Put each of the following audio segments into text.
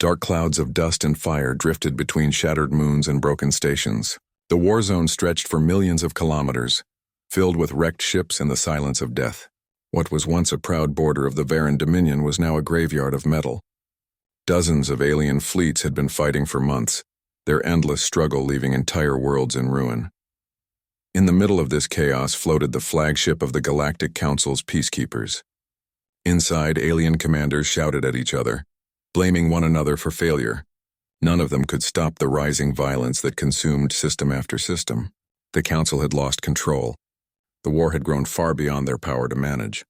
Dark clouds of dust and fire drifted between shattered moons and broken stations. The war zone stretched for millions of kilometers, filled with wrecked ships and the silence of death. What was once a proud border of the Varan Dominion was now a graveyard of metal. Dozens of alien fleets had been fighting for months, their endless struggle leaving entire worlds in ruin. In the middle of this chaos floated the flagship of the Galactic Council's peacekeepers. Inside, alien commanders shouted at each other, blaming one another for failure. None of them could stop the rising violence that consumed system after system. The Council had lost control. The war had grown far beyond their power to manage.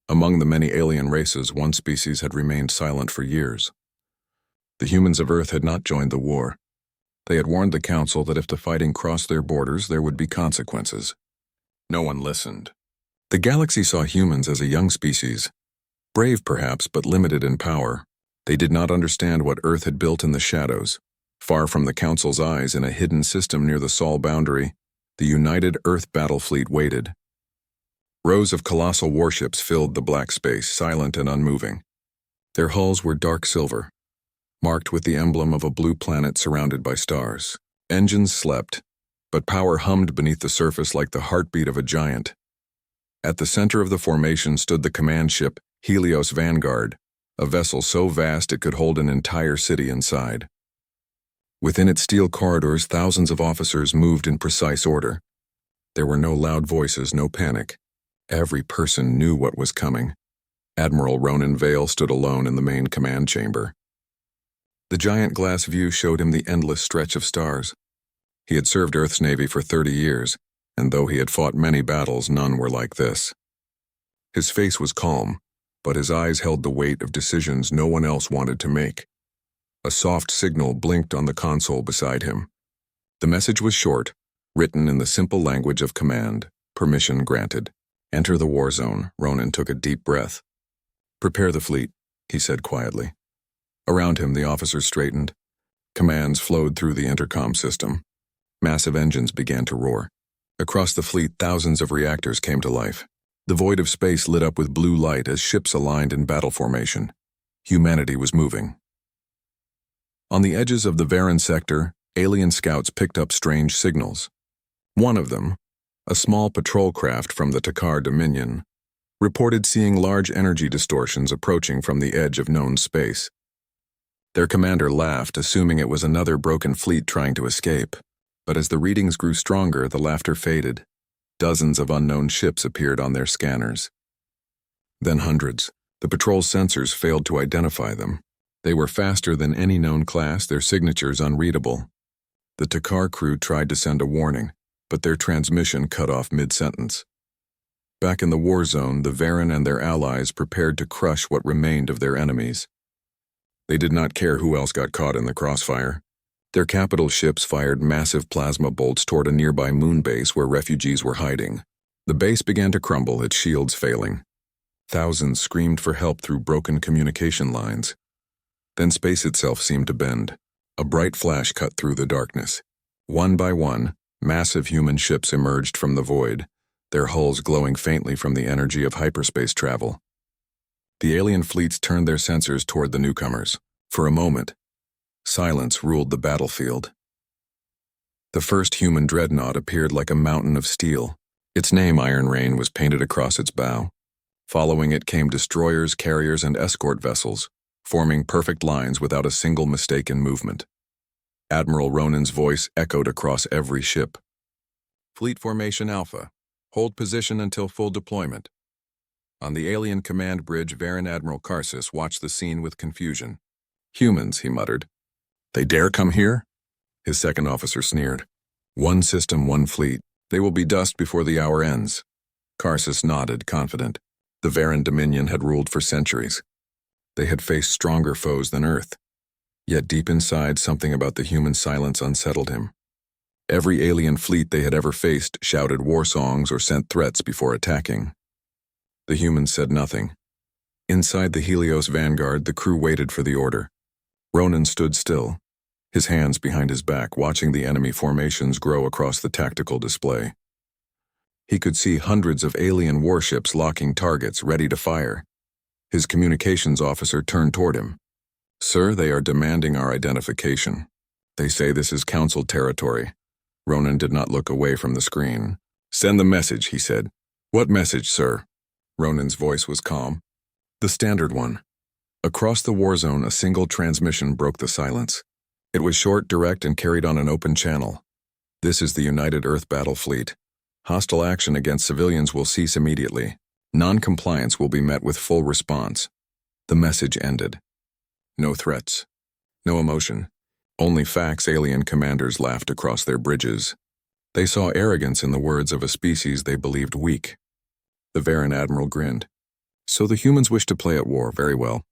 Among the many alien races, one species had remained silent for years. The humans of Earth had not joined the war. They had warned the Council that if the fighting crossed their borders, there would be consequences. No one listened. The galaxy saw humans as a young species, brave perhaps, but limited in power. They did not understand what Earth had built in the shadows. Far from the Council's eyes, in a hidden system near the Sol boundary, the united Earth battle fleet waited. Rows of colossal warships filled the black space, silent and unmoving. Their hulls were dark silver, marked with the emblem of a blue planet surrounded by stars. Engines slept, but power hummed beneath the surface like the heartbeat of a giant. At the center of the formation stood the command ship, Helios Vanguard, a vessel so vast it could hold an entire city inside. Within its steel corridors, thousands of officers moved in precise order. There were no loud voices, no panic. Every person knew what was coming. Admiral Ronan Vale stood alone in the main command chamber. The giant glass view showed him the endless stretch of stars. He had served Earth's Navy for 30 years, and though he had fought many battles, none were like this. His face was calm, but his eyes held the weight of decisions no one else wanted to make. A soft signal blinked on the console beside him. The message was short, written in the simple language of command. Permission granted. Enter the war zone. Ronan took a deep breath. Prepare the fleet, he said quietly. Around him, the officers straightened. Commands flowed through the intercom system. Massive engines began to roar. Across the fleet, thousands of reactors came to life. The void of space lit up with blue light as ships aligned in battle formation. Humanity was moving. On the edges of the Varan sector, alien scouts picked up strange signals. One of them, a small patrol craft from the Takar Dominion, reported seeing large energy distortions approaching from the edge of known space. Their commander laughed, assuming it was another broken fleet trying to escape. But as the readings grew stronger, the laughter faded. Dozens of unknown ships appeared on their scanners. Then hundreds. The patrol's sensors failed to identify them. They were faster than any known class, their signatures unreadable. The Takar crew tried to send a warning, but their transmission cut off mid-sentence. Back in the war zone, the Varan and their allies prepared to crush what remained of their enemies. They did not care who else got caught in the crossfire. Their capital ships fired massive plasma bolts toward a nearby moon base where refugees were hiding. The base began to crumble, its shields failing. Thousands screamed for help through broken communication lines. Then space itself seemed to bend. A bright flash cut through the darkness. One by one, massive human ships emerged from the void, their hulls glowing faintly from the energy of hyperspace travel. The alien fleets turned their sensors toward the newcomers. For a moment, silence ruled the battlefield. The first human dreadnought appeared like a mountain of steel. Its name, Iron Rain, was painted across its bow. Following it came destroyers, carriers, and escort vessels, forming perfect lines without a single mistake in movement. Admiral Ronan's voice echoed across every ship. Fleet Formation Alpha. Hold position until full deployment. On the alien command bridge, Varan Admiral Karsus watched the scene with confusion. Humans, he muttered. They dare come here? His second officer sneered. One system, one fleet. They will be dust before the hour ends. Karsus nodded, confident. The Varan Dominion had ruled for centuries. They had faced stronger foes than Earth. Yet deep inside, something about the human silence unsettled him. Every alien fleet they had ever faced shouted war songs or sent threats before attacking. The humans said nothing. Inside the Helios Vanguard, the crew waited for the order. Ronan stood still, his hands behind his back, watching the enemy formations grow across the tactical display. He could see hundreds of alien warships locking targets, ready to fire. His communications officer turned toward him. Sir, they are demanding our identification. They say this is Council territory. Ronan did not look away from the screen. Send the message, he said. What message, sir? Ronan's voice was calm. The standard one. Across the war zone, a single transmission broke the silence. It was short, direct, and carried on an open channel. This is the United Earth Battle Fleet. Hostile action against civilians will cease immediately. Non-compliance will be met with full response. The message ended. No threats. No emotion. Only facts. Alien commanders laughed across their bridges. They saw arrogance in the words of a species they believed weak. The Varan Admiral grinned. So the humans wish to play at war, very well.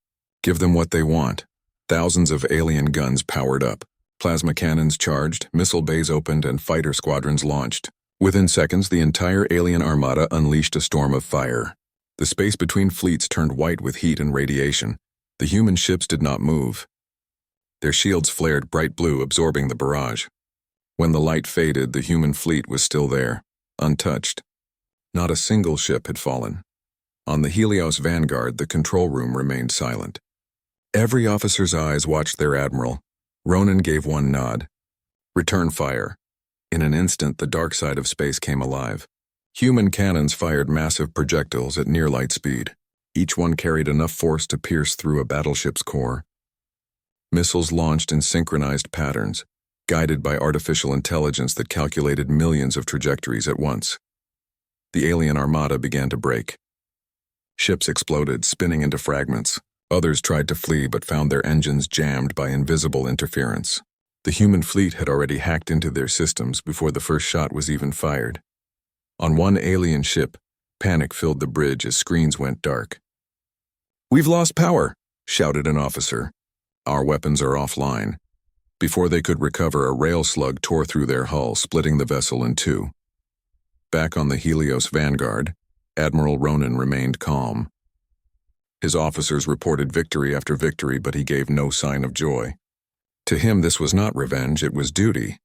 Give them what they want. Thousands of alien guns powered up. Plasma cannons charged, missile bays opened, and fighter squadrons launched. Within seconds, the entire alien armada unleashed a storm of fire. The space between fleets turned white with heat and radiation. The human ships did not move. Their shields flared bright blue, absorbing the barrage. When the light faded, the human fleet was still there, untouched. Not a single ship had fallen. On the Helios Vanguard, the control room remained silent. Every officer's eyes watched their admiral. Ronan gave one nod. Return fire. In an instant, the dark side of space came alive. Human cannons fired massive projectiles at near light speed. Each one carried enough force to pierce through a battleship's core. Missiles launched in synchronized patterns, guided by artificial intelligence that calculated millions of trajectories at once. The alien armada began to break. Ships exploded, spinning into fragments. Others tried to flee but found their engines jammed by invisible interference. The human fleet had already hacked into their systems before the first shot was even fired. On one alien ship, panic filled the bridge as screens went dark. "We've lost power," shouted an officer. "Our weapons are offline." Before they could recover, a rail slug tore through their hull, splitting the vessel in two. Back on the Helios Vanguard, Admiral Ronan remained calm. His officers reported victory after victory, but he gave no sign of joy. To him, this was not revenge, it was duty.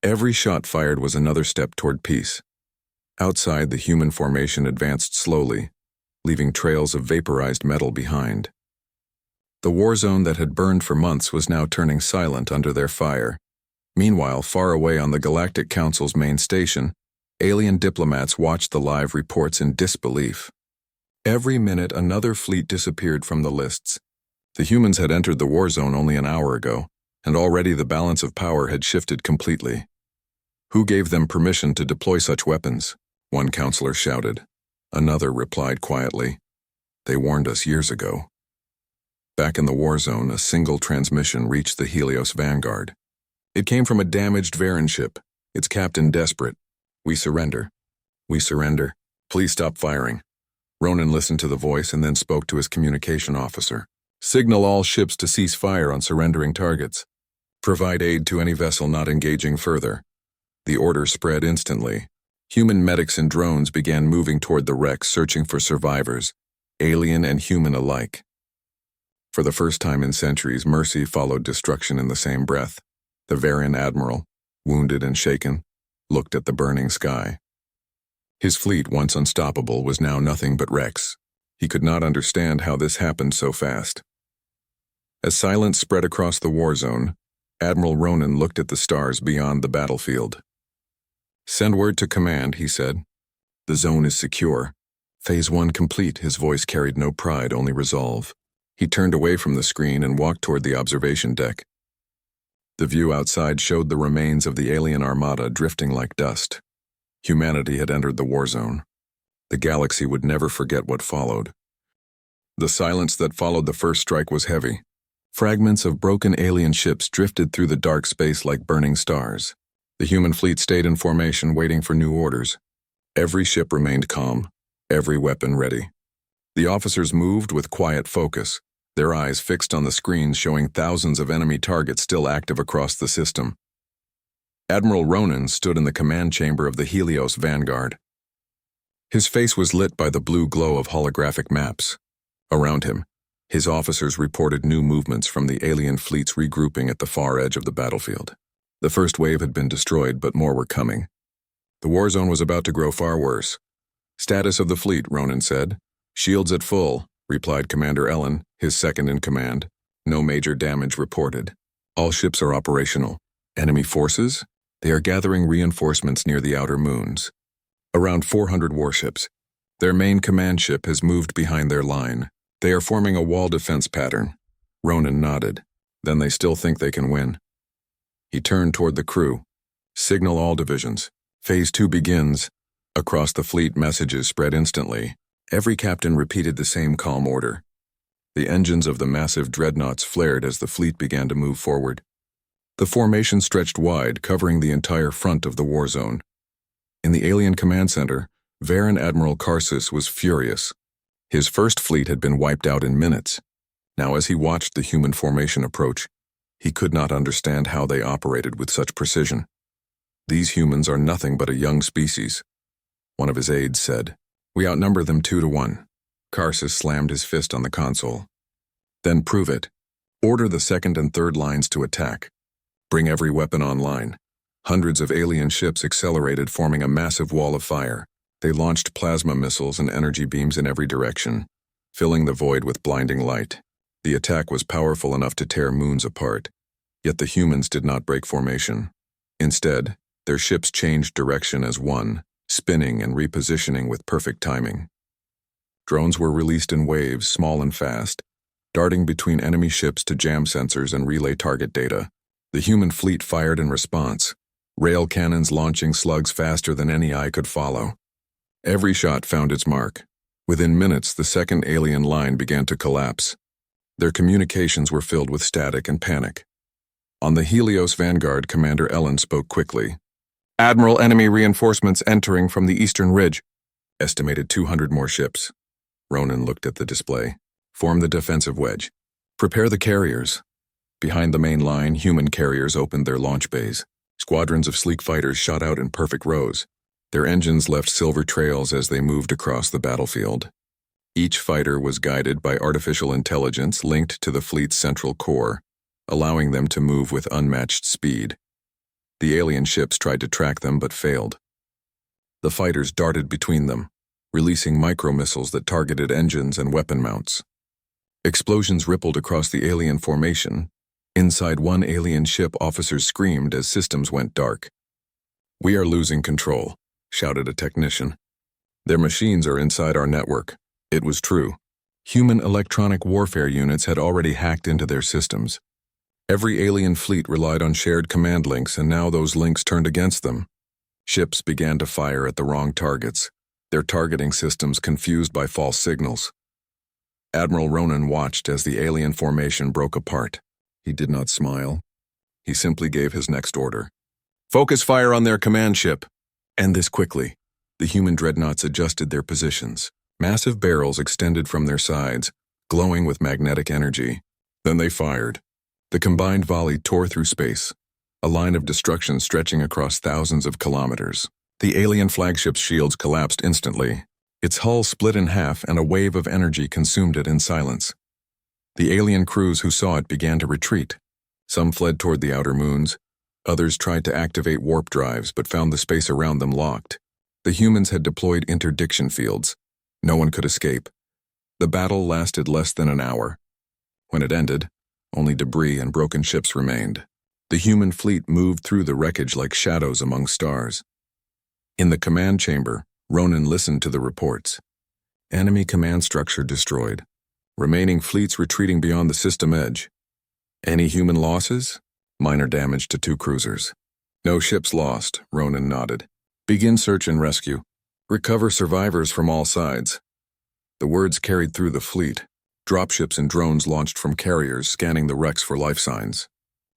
Every shot fired was another step toward peace. Outside, the human formation advanced slowly, leaving trails of vaporized metal behind. The war zone that had burned for months was now turning silent under their fire. Meanwhile, far away on the Galactic Council's main station, alien diplomats watched the live reports in disbelief. Every minute, another fleet disappeared from the lists. The humans had entered the war zone only an hour ago, and already the balance of power had shifted completely. Who gave them permission to deploy such weapons? One counselor shouted. Another replied quietly. They warned us years ago. Back in the war zone, a single transmission reached the Helios Vanguard. It came from a damaged Varan ship, its captain desperate. "We surrender. We surrender. Please stop firing." Ronan listened to the voice and then spoke to his communication officer. "Signal all ships to cease fire on surrendering targets. Provide aid to any vessel not engaging further." The order spread instantly. Human medics and drones began moving toward the wreck, searching for survivors, alien and human alike. For the first time in centuries, mercy followed destruction in the same breath. The Varan admiral, wounded and shaken, looked at the burning sky. His fleet, once unstoppable, was now nothing but wrecks. He could not understand how this happened so fast. As silence spread across the war zone, Admiral Ronan looked at the stars beyond the battlefield. "Send word to command," he said. "The zone is secure. Phase 1 complete." His voice carried no pride, only resolve. He turned away from the screen and walked toward the observation deck. The view outside showed the remains of the alien armada drifting like dust. Humanity had entered the war zone. The galaxy would never forget what followed. The silence that followed the first strike was heavy. Fragments of broken alien ships drifted through the dark space like burning stars. The human fleet stayed in formation, waiting for new orders. Every ship remained calm, every weapon ready. The officers moved with quiet focus, their eyes fixed on the screens showing thousands of enemy targets still active across the system. Admiral Ronan stood in the command chamber of the Helios Vanguard. His face was lit by the blue glow of holographic maps. Around him, his officers reported new movements from the alien fleets regrouping at the far edge of the battlefield. The first wave had been destroyed, but more were coming. The war zone was about to grow far worse. "Status of the fleet," Ronan said. "Shields at full," replied Commander Ellen, his second in command. No major damage reported. All ships are operational. Enemy forces? They are gathering reinforcements near the outer moons. Around 400 warships. Their main command ship has moved behind their line. They are forming a wall defense pattern. Ronan nodded. Then they still think they can win. He turned toward the crew. Signal all divisions. Phase 2 begins. Across the fleet, messages spread instantly. Every captain repeated the same calm order. The engines of the massive dreadnoughts flared as the fleet began to move forward. The formation stretched wide, covering the entire front of the war zone. In the alien command center, Varan Admiral Karsus was furious. His first fleet had been wiped out in minutes. Now, as he watched the human formation approach, he could not understand how they operated with such precision. These humans are nothing but a young species. One of his aides said, "We outnumber them 2-1. Karsus slammed his fist on the console. "Then prove it. Order the second and third lines to attack. Bring every weapon online." Hundreds of alien ships accelerated, forming a massive wall of fire. They launched plasma missiles and energy beams in every direction, filling the void with blinding light. The attack was powerful enough to tear moons apart, yet the humans did not break formation. Instead, their ships changed direction as one, spinning and repositioning with perfect timing. Drones were released in waves, small and fast, darting between enemy ships to jam sensors and relay target data. The human fleet fired in response, rail cannons launching slugs faster than any eye could follow. Every shot found its mark. Within minutes, the second alien line began to collapse. Their communications were filled with static and panic. On the Helios Vanguard, Commander Ellen spoke quickly. "Admiral, enemy reinforcements entering from the eastern ridge." Estimated 200 more ships. Ronan looked at the display. "Form the defensive wedge. Prepare the carriers." Behind the main line, human carriers opened their launch bays. Squadrons of sleek fighters shot out in perfect rows. Their engines left silver trails as they moved across the battlefield. Each fighter was guided by artificial intelligence linked to the fleet's central core, allowing them to move with unmatched speed. The alien ships tried to track them but failed. The fighters darted between them, releasing micro-missiles that targeted engines and weapon mounts. Explosions rippled across the alien formation. Inside one alien ship, officers screamed as systems went dark. "We are losing control," shouted a technician. "Their machines are inside our network." It was true. Human electronic warfare units had already hacked into their systems. Every alien fleet relied on shared command links, and now those links turned against them. Ships began to fire at the wrong targets, their targeting systems confused by false signals. Admiral Ronan watched as the alien formation broke apart. He did not smile. He simply gave his next order. "Focus fire on their command ship." And this quickly. The human dreadnoughts adjusted their positions. Massive barrels extended from their sides, glowing with magnetic energy. Then they fired. The combined volley tore through space, a line of destruction stretching across thousands of kilometers. The alien flagship's shields collapsed instantly. Its hull split in half and a wave of energy consumed it in silence. The alien crews who saw it began to retreat. Some fled toward the outer moons. Others tried to activate warp drives but found the space around them locked. The humans had deployed interdiction fields. No one could escape. The battle lasted less than an hour. When it ended, only debris and broken ships remained. The human fleet moved through the wreckage like shadows among stars. In the command chamber, Ronan listened to the reports. Enemy command structure destroyed. Remaining fleets retreating beyond the system edge. Any human losses? Minor damage to 2 cruisers. "No ships lost," Ronan nodded. "Begin search and rescue. Recover survivors from all sides." The words carried through the fleet. Dropships and drones launched from carriers, scanning the wrecks for life signs.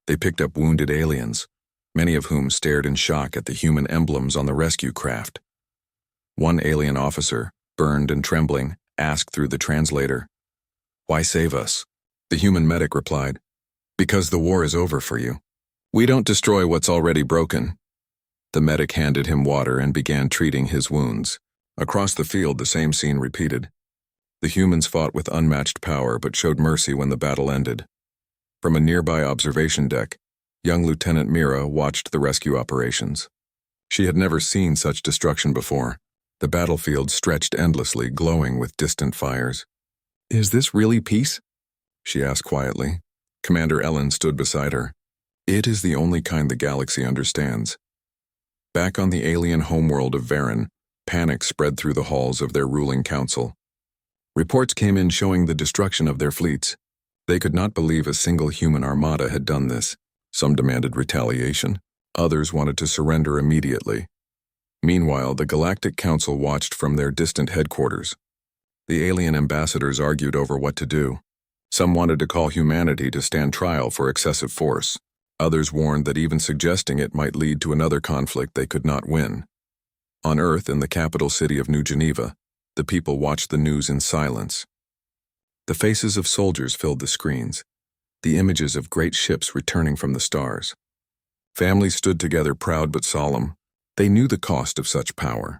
They picked up wounded aliens, many of whom stared in shock at the human emblems on the rescue craft. One alien officer, burned and trembling, asked through the translator, "Why save us?" The human medic replied, "Because the war is over for you. We don't destroy what's already broken." The medic handed him water and began treating his wounds. Across the field, the same scene repeated. The humans fought with unmatched power but showed mercy when the battle ended. From a nearby observation deck, young Lieutenant Mira watched the rescue operations. She had never seen such destruction before. The battlefield stretched endlessly, glowing with distant fires. "Is this really peace?" she asked quietly. Commander Ellen stood beside her. It is the only kind the galaxy understands. Back on the alien homeworld of Varen, panic spread through the halls of their ruling council. Reports came in showing the destruction of their fleets. They could not believe a single human armada had done this. Some demanded retaliation. Others wanted to surrender immediately. Meanwhile, the Galactic Council watched from their distant headquarters. The alien ambassadors argued over what to do. Some wanted to call humanity to stand trial for excessive force. Others warned that even suggesting it might lead to another conflict they could not win. On Earth, in the capital city of New Geneva, the people watched the news in silence. The faces of soldiers filled the screens, the images of great ships returning from the stars. Families stood together, proud but solemn. They knew the cost of such power.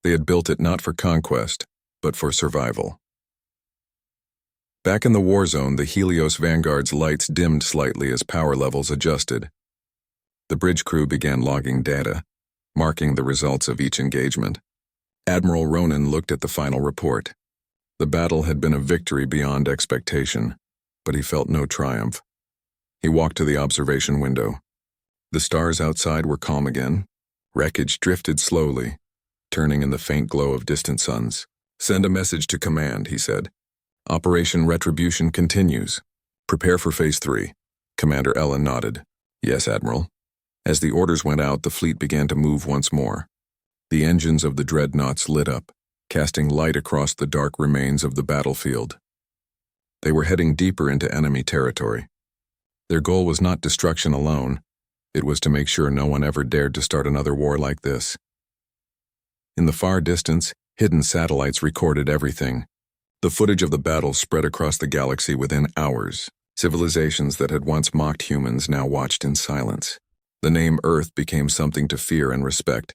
They had built it not for conquest, but for survival. Back in the Warzone, the Helios Vanguard's lights dimmed slightly as power levels adjusted. The bridge crew began logging data, marking the results of each engagement. Admiral Ronan looked at the final report. The battle had been a victory beyond expectation, but he felt no triumph. He walked to the observation window. The stars outside were calm again. Wreckage drifted slowly, turning in the faint glow of distant suns. "Send a message to command," he said. "Operation Retribution continues. Prepare for Phase 3. Commander Ellen nodded. "Yes, Admiral." As the orders went out, the fleet began to move once more. The engines of the dreadnoughts lit up, casting light across the dark remains of the battlefield. They were heading deeper into enemy territory. Their goal was not destruction alone. It was to make sure no one ever dared to start another war like this. In the far distance, hidden satellites recorded everything. The footage of the battle spread across the galaxy within hours. Civilizations that had once mocked humans now watched in silence. The name Earth became something to fear and respect.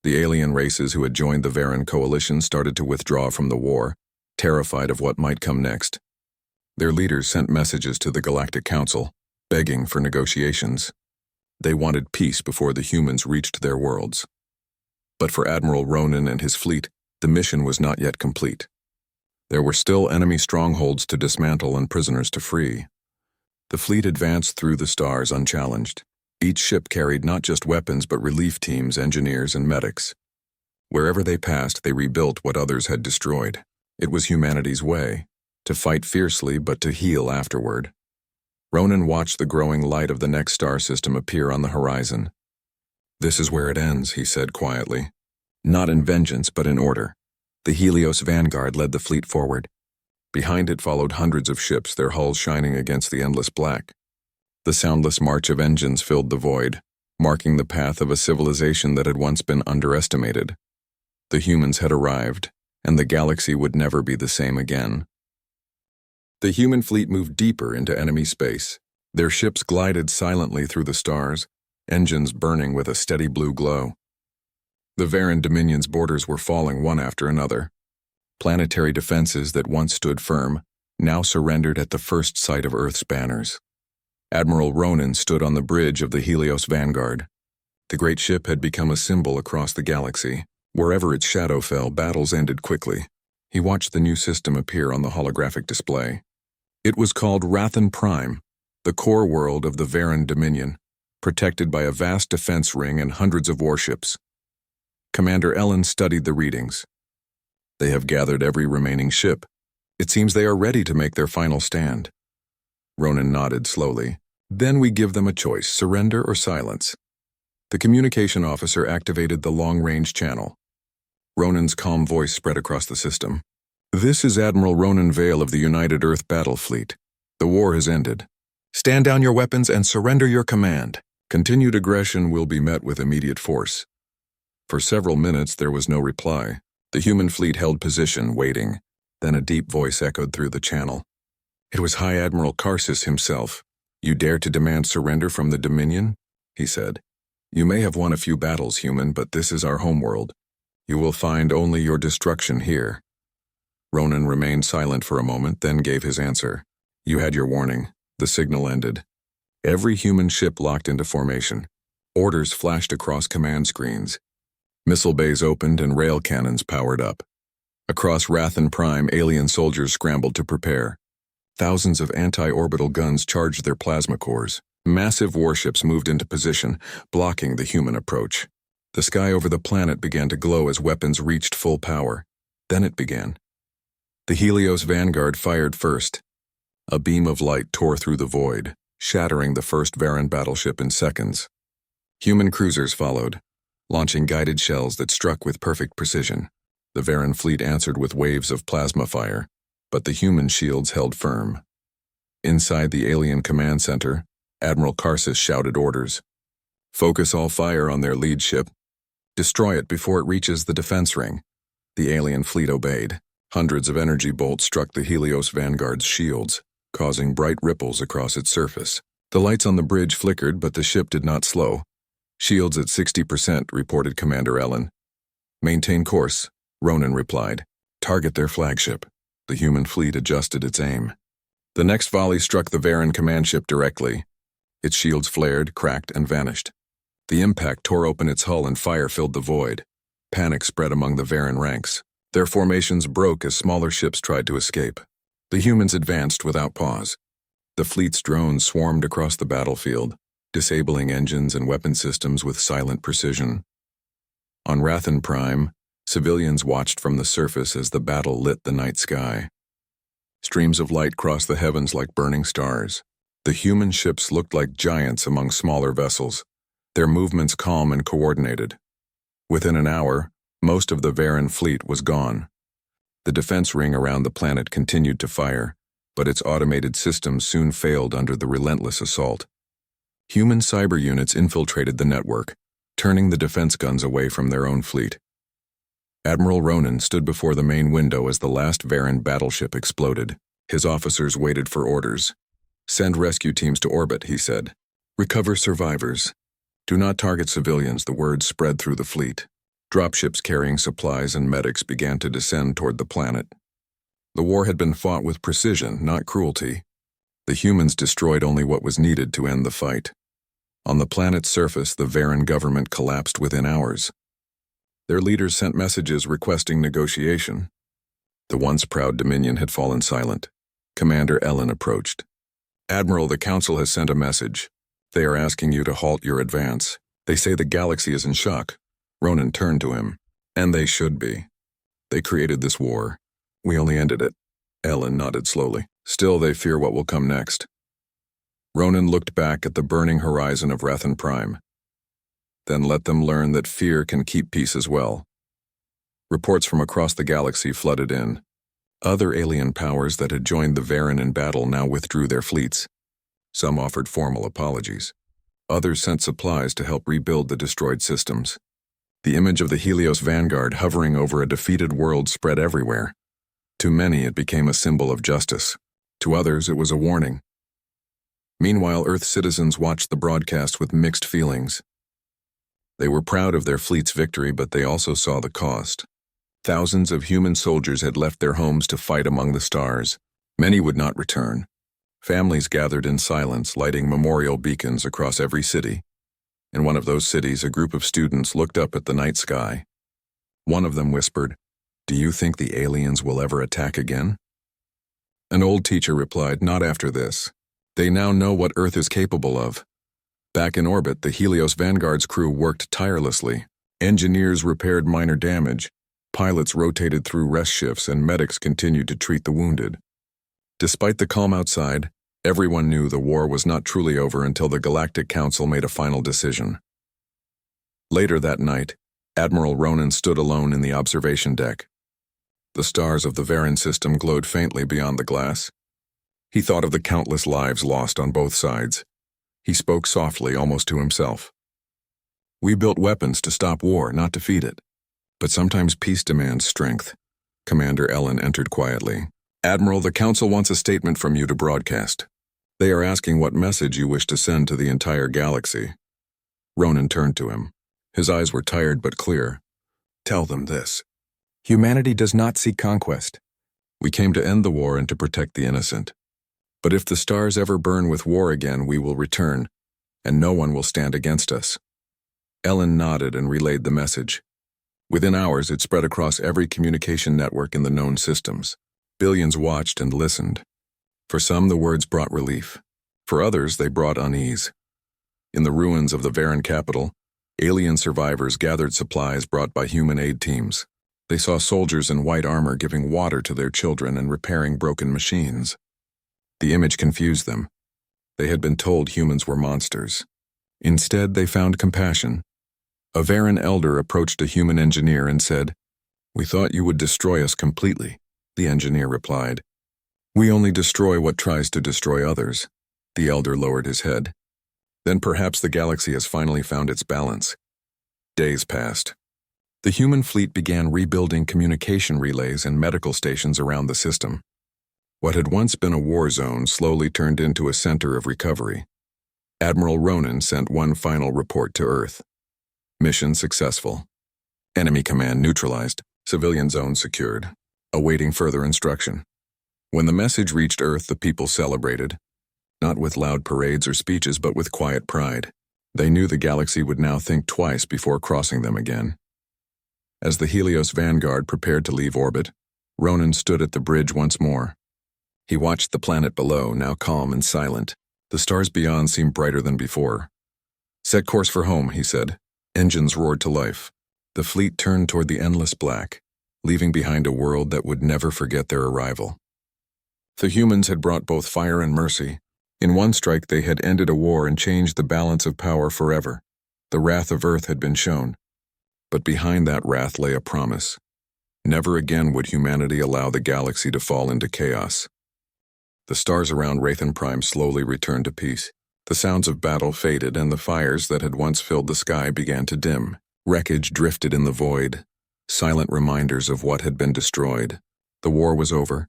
The alien races who had joined the Varen coalition started to withdraw from the war, terrified of what might come next. Their leaders sent messages to the Galactic Council, begging for negotiations. They wanted peace before the humans reached their worlds. But for Admiral Ronan and his fleet, the mission was not yet complete. There were still enemy strongholds to dismantle and prisoners to free. The fleet advanced through the stars unchallenged. Each ship carried not just weapons but relief teams, engineers, and medics. Wherever they passed, they rebuilt what others had destroyed. It was humanity's way, to fight fiercely but to heal afterward. Ronan watched the growing light of the next star system appear on the horizon. "This is where it ends," he said quietly. Not in vengeance, but in order. The Helios Vanguard led the fleet forward. Behind it followed hundreds of ships, their hulls shining against the endless black. The soundless march of engines filled the void, marking the path of a civilization that had once been underestimated. The humans had arrived, and the galaxy would never be the same again. The human fleet moved deeper into enemy space. Their ships glided silently through the stars, engines burning with a steady blue glow. The Varen Dominion's borders were falling one after another. Planetary defenses that once stood firm now surrendered at the first sight of Earth's banners. Admiral Ronan stood on the bridge of the Helios Vanguard. The great ship had become a symbol across the galaxy. Wherever its shadow fell, battles ended quickly. He watched the new system appear on the holographic display. It was called Rathan Prime, the core world of the Varen Dominion, protected by a vast defense ring and hundreds of warships. Commander Ellen studied the readings. "They have gathered every remaining ship. It seems they are ready to make their final stand." Ronan nodded slowly. "Then we give them a choice, surrender or silence." The communication officer activated the long-range channel. Ronan's calm voice spread across the system. "This is Admiral Ronan Vale of the United Earth Battle Fleet. The war has ended. Stand down your weapons and surrender your command. Continued aggression will be met with immediate force." For several minutes there was no reply. The human fleet held position, waiting. Then a deep voice echoed through the channel. It was High Admiral Karsus himself. "You dare to demand surrender from the Dominion?" he said. "You may have won a few battles, human, but this is our homeworld. You will find only your destruction here." Ronan remained silent for a moment, then gave his answer. "You had your warning." The signal ended. Every human ship locked into formation. Orders flashed across command screens. Missile bays opened and rail cannons powered up. Across Rathan Prime, alien soldiers scrambled to prepare. Thousands of anti-orbital guns charged their plasma cores. Massive warships moved into position, blocking the human approach. The sky over the planet began to glow as weapons reached full power. Then it began. The Helios Vanguard fired first. A beam of light tore through the void, shattering the first Varan battleship in seconds. Human cruisers followed, launching guided shells that struck with perfect precision. The Varan fleet answered with waves of plasma fire, but the human shields held firm. Inside the alien command center, Admiral Karsus shouted orders. Focus all fire on their lead ship. Destroy it before it reaches the defense ring. The alien fleet obeyed. Hundreds of energy bolts struck the Helios Vanguard's shields, causing bright ripples across its surface. The lights on the bridge flickered, but the ship did not slow. Shields at 60%, reported Commander Ellen. Maintain course, Ronan replied. Target their flagship. The human fleet adjusted its aim. The next volley struck the Varan command ship directly. Its shields flared, cracked, and vanished. The impact tore open its hull and fire filled the void. Panic spread among the Varan ranks. Their formations broke as smaller ships tried to escape. The humans advanced without pause. The fleet's drones swarmed across the battlefield, disabling engines and weapon systems with silent precision. On Rathan Prime, civilians watched from the surface as the battle lit the night sky. Streams of light crossed the heavens like burning stars. The human ships looked like giants among smaller vessels, their movements calm and coordinated. Within an hour, most of the Varan fleet was gone. The defense ring around the planet continued to fire, but its automated systems soon failed under the relentless assault. Human cyber units infiltrated the network, turning the defense guns away from their own fleet. Admiral Ronan stood before the main window as the last Varan battleship exploded. His officers waited for orders. Send rescue teams to orbit, he said. Recover survivors. Do not target civilians, the word spread through the fleet. Dropships carrying supplies and medics began to descend toward the planet. The war had been fought with precision, not cruelty. The humans destroyed only what was needed to end the fight. On the planet's surface, the Varan government collapsed within hours. Their leaders sent messages requesting negotiation. The once proud Dominion had fallen silent. Commander Ellen approached. Admiral, the Council has sent a message. They are asking you to halt your advance. They say the galaxy is in shock. Ronan turned to him. And they should be. They created this war. We only ended it. Ellen nodded slowly. Still, they fear what will come next. Ronan looked back at the burning horizon of Rathan Prime. Then let them learn that fear can keep peace as well. Reports from across the galaxy flooded in. Other alien powers that had joined the Varan in battle now withdrew their fleets. Some offered formal apologies. Others sent supplies to help rebuild the destroyed systems. The image of the Helios Vanguard hovering over a defeated world spread everywhere. To many, it became a symbol of justice. To others, it was a warning. Meanwhile, Earth citizens watched the broadcast with mixed feelings. They were proud of their fleet's victory, but they also saw the cost. Thousands of human soldiers had left their homes to fight among the stars. Many would not return. Families gathered in silence, lighting memorial beacons across every city. In one of those cities, a group of students looked up at the night sky. One of them whispered, "Do you think the aliens will ever attack again?" An old teacher replied, "Not after this. They now know what Earth is capable of." Back in orbit, the Helios Vanguard's crew worked tirelessly. Engineers repaired minor damage. Pilots rotated through rest shifts, and medics continued to treat the wounded. Despite the calm outside, everyone knew the war was not truly over until the Galactic Council made a final decision. Later that night, Admiral Ronan stood alone in the observation deck. The stars of the Varan system glowed faintly beyond the glass. He thought of the countless lives lost on both sides. He spoke softly, almost to himself. "We built weapons to stop war, not defeat it. But sometimes peace demands strength." Commander Ellen entered quietly. "Admiral, the Council wants a statement from you to broadcast. They are asking what message you wish to send to the entire galaxy." Ronan turned to him. His eyes were tired but clear. "Tell them this. Humanity does not seek conquest. We came to end the war and to protect the innocent. But if the stars ever burn with war again, we will return, and no one will stand against us." Ellen nodded and relayed the message. Within hours, it spread across every communication network in the known systems. Billions watched and listened. For some, the words brought relief. For others, they brought unease. In the ruins of the Varan capital, alien survivors gathered supplies brought by human aid teams. They saw soldiers in white armor giving water to their children and repairing broken machines. The image confused them. They had been told humans were monsters. Instead, they found compassion. A Varan elder approached a human engineer and said, "We thought you would destroy us completely." The engineer replied, "We only destroy what tries to destroy others." The elder lowered his head. Then perhaps the galaxy has finally found its balance. Days passed. The human fleet began rebuilding communication relays and medical stations around the system. What had once been a war zone slowly turned into a center of recovery. Admiral Ronan sent one final report to Earth. Mission successful. Enemy command neutralized. Civilian zone secured. Awaiting further instruction. When the message reached Earth, the people celebrated. Not with loud parades or speeches, but with quiet pride. They knew the galaxy would now think twice before crossing them again. As the Helios Vanguard prepared to leave orbit, Ronan stood at the bridge once more. He watched the planet below, now calm and silent. The stars beyond seemed brighter than before. "Set course for home," he said. Engines roared to life. The fleet turned toward the endless black, leaving behind a world that would never forget their arrival. The humans had brought both fire and mercy. In one strike, they had ended a war and changed the balance of power forever. The wrath of Earth had been shown. But behind that wrath lay a promise. Never again would humanity allow the galaxy to fall into chaos. The stars around Rathan Prime slowly returned to peace. The sounds of battle faded, and the fires that had once filled the sky began to dim. Wreckage drifted in the void, silent reminders of what had been destroyed. The war was over,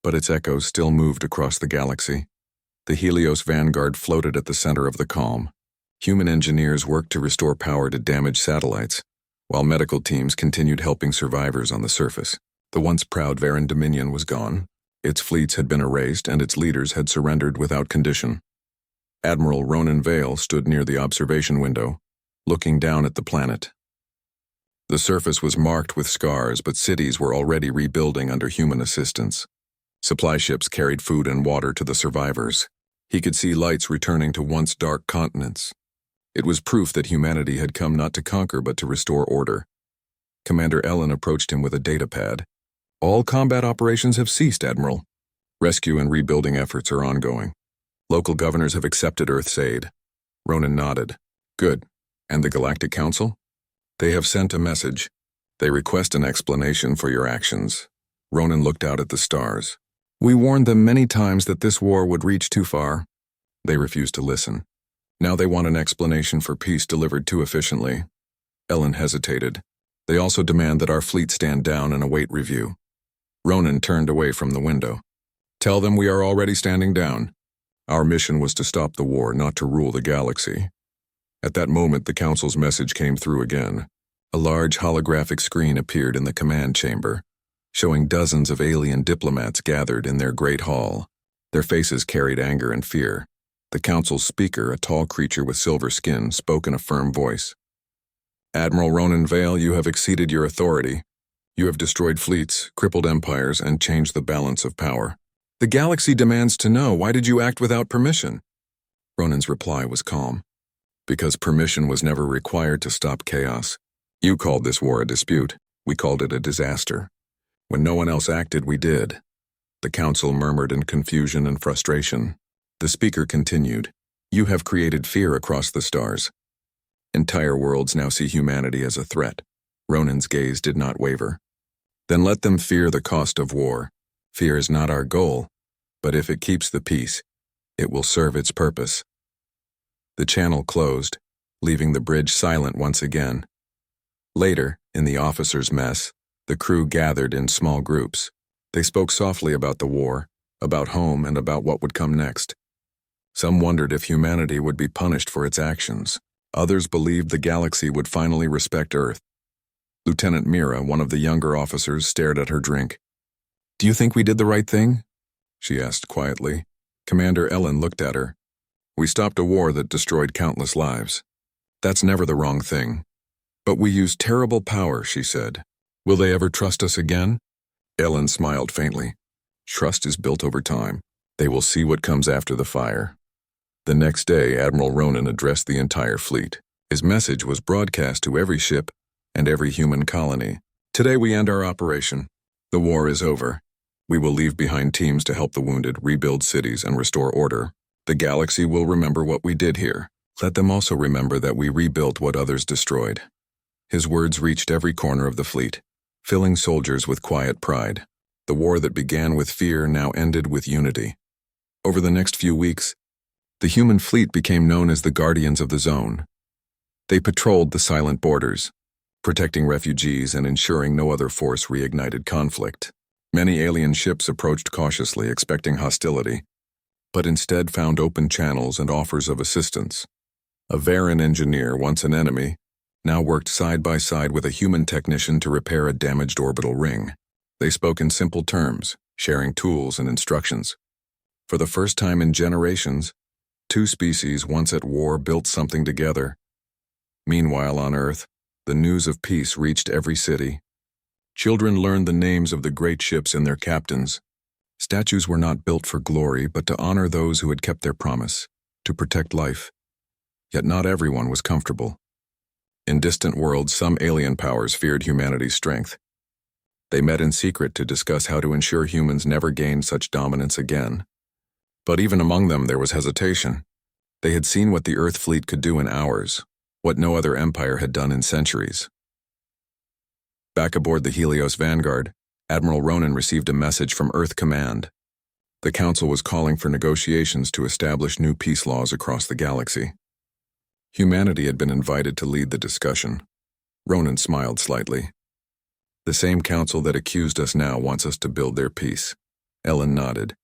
but its echoes still moved across the galaxy. The Helios Vanguard floated at the center of the calm. Human engineers worked to restore power to damaged satellites, while medical teams continued helping survivors on the surface. The once proud Varan Dominion was gone. Its fleets had been erased, and its leaders had surrendered without condition. Admiral Ronan Vale stood near the observation window, looking down at the planet. The surface was marked with scars, but cities were already rebuilding under human assistance. Supply ships carried food and water to the survivors. He could see lights returning to once dark continents. It was proof that humanity had come not to conquer but to restore order. Commander Ellen approached him with a data pad. "All combat operations have ceased, Admiral. Rescue and rebuilding efforts are ongoing. Local governors have accepted Earth's aid." Ronan nodded. "Good. And the Galactic Council?" "They have sent a message. They request an explanation for your actions." Ronan looked out at the stars. "We warned them many times that this war would reach too far. They refused to listen. Now they want an explanation for peace delivered too efficiently." Ellen hesitated. "They also demand that our fleet stand down and await review." Ronan turned away from the window. "Tell them we are already standing down. Our mission was to stop the war, not to rule the galaxy." At that moment, the Council's message came through again. A large holographic screen appeared in the command chamber, showing dozens of alien diplomats gathered in their great hall. Their faces carried anger and fear. The Council's speaker, a tall creature with silver skin, spoke in a firm voice. "Admiral Ronan Vale, you have exceeded your authority. You have destroyed fleets, crippled empires, and changed the balance of power. The galaxy demands to know, why did you act without permission?" Ronan's reply was calm. "Because permission was never required to stop chaos. You called this war a dispute. We called it a disaster. When no one else acted, we did." The Council murmured in confusion and frustration. The speaker continued, "You have created fear across the stars. Entire worlds now see humanity as a threat." Ronan's gaze did not waver. "Then let them fear the cost of war. Fear is not our goal, but if it keeps the peace, it will serve its purpose." The channel closed, leaving the bridge silent once again. Later, in the officers' mess, the crew gathered in small groups. They spoke softly about the war, about home, and about what would come next. Some wondered if humanity would be punished for its actions. Others believed the galaxy would finally respect Earth. Lieutenant Mira, one of the younger officers, stared at her drink. "Do you think we did the right thing?" she asked quietly. Commander Ellen looked at her. "We stopped a war that destroyed countless lives. That's never the wrong thing. But we used terrible power," she said. "Will they ever trust us again?" Ellen smiled faintly. "Trust is built over time. They will see what comes after the fire. The next day, Admiral Ronan addressed the entire fleet. His message was broadcast to every ship and every human colony. Today we end our operation. The war is over. We will leave behind teams to help the wounded, rebuild cities, and restore order. The galaxy will remember what we did here. Let them also remember that we rebuilt what others destroyed. His words reached every corner of the fleet, filling soldiers with quiet pride. The war that began with fear now ended with unity. Over the next few weeks, the human fleet became known as the Guardians of the Zone. They patrolled the silent borders, protecting refugees and ensuring no other force reignited conflict. Many alien ships approached cautiously, expecting hostility, but instead found open channels and offers of assistance. A Varan engineer, once an enemy, now worked side by side with a human technician to repair a damaged orbital ring. They spoke in simple terms, sharing tools and instructions. For the first time in generations, two species once at war built something together. Meanwhile, on Earth, the news of peace reached every city. Children learned the names of the great ships and their captains. Statues were not built for glory, but to honor those who had kept their promise, to protect life. Yet not everyone was comfortable. In distant worlds, some alien powers feared humanity's strength. They met in secret to discuss how to ensure humans never gained such dominance again. But even among them there was hesitation. They had seen what the Earth fleet could do in hours, what no other empire had done in centuries. Back aboard the Helios Vanguard, Admiral Ronan received a message from Earth Command. The Council was calling for negotiations to establish new peace laws across the galaxy. Humanity had been invited to lead the discussion. Ronan smiled slightly. The same council that accused us now wants us to build their peace. Ellen nodded.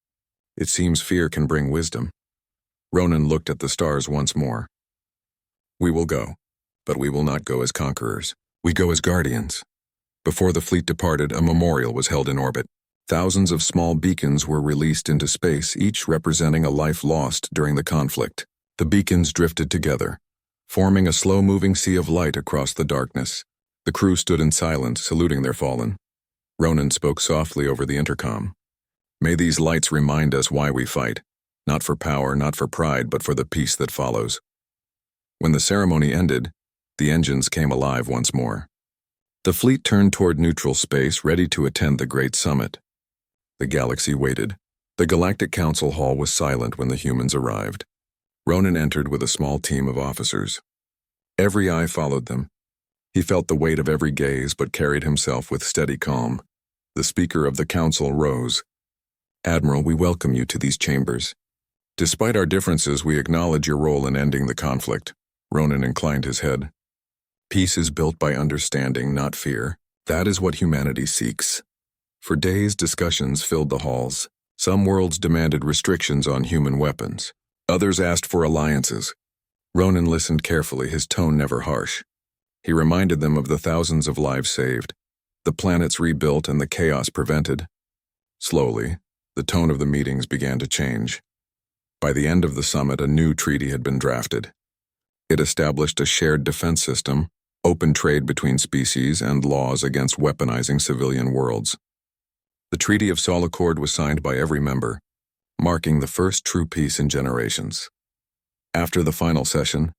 It seems fear can bring wisdom. Ronan looked at the stars once more. We will go, but we will not go as conquerors. We go as guardians. Before the fleet departed, a memorial was held in orbit. Thousands of small beacons were released into space, each representing a life lost during the conflict. The beacons drifted together, forming a slow-moving sea of light across the darkness. The crew stood in silence, saluting their fallen. Ronan spoke softly over the intercom. May these lights remind us why we fight, not for power, not for pride, but for the peace that follows. When the ceremony ended, the engines came alive once more. The fleet turned toward neutral space, ready to attend the great summit. The galaxy waited. The Galactic Council Hall was silent when the humans arrived. Ronan entered with a small team of officers. Every eye followed them. He felt the weight of every gaze, but carried himself with steady calm. The Speaker of the Council rose. Admiral, we welcome you to these chambers. Despite our differences, we acknowledge your role in ending the conflict. Ronan inclined his head. Peace is built by understanding, not fear. That is what humanity seeks. For days, discussions filled the halls. Some worlds demanded restrictions on human weapons. Others asked for alliances. Ronan listened carefully, his tone never harsh. He reminded them of the thousands of lives saved, the planets rebuilt and the chaos prevented. Slowly, the tone of the meetings began to change. By the end of the summit, a new treaty had been drafted. It established a shared defense system, open trade between species, and laws against weaponizing civilian worlds. The Treaty of Solicord was signed by every member, marking the first true peace in generations. After the final session,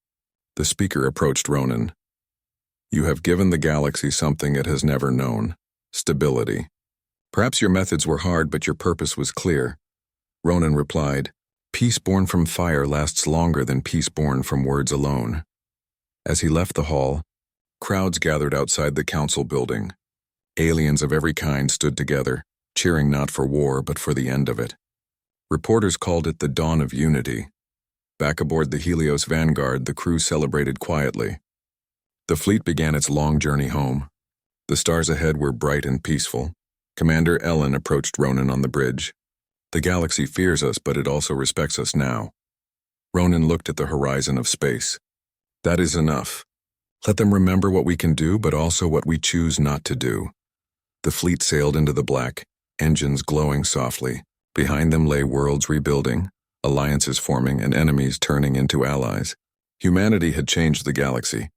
the speaker approached Ronan. You have given the galaxy something it has never known: stability. Perhaps your methods were hard, but your purpose was clear. Ronan replied, Peace born from fire lasts longer than peace born from words alone. As he left the hall, crowds gathered outside the council building. Aliens of every kind stood together, cheering not for war, but for the end of it. Reporters called it the dawn of unity. Back aboard the Helios Vanguard, the crew celebrated quietly. The fleet began its long journey home. The stars ahead were bright and peaceful. Commander Ellen approached Ronan on the bridge. The galaxy fears us, but it also respects us now. Ronan looked at the horizon of space. That is enough. Let them remember what we can do, but also what we choose not to do. The fleet sailed into the black, engines glowing softly. Behind them lay worlds rebuilding, alliances forming, and enemies turning into allies. Humanity had changed the galaxy,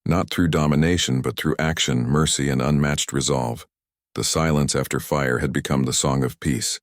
not through domination, but through action, mercy, and unmatched resolve. The silence after fire had become the song of peace.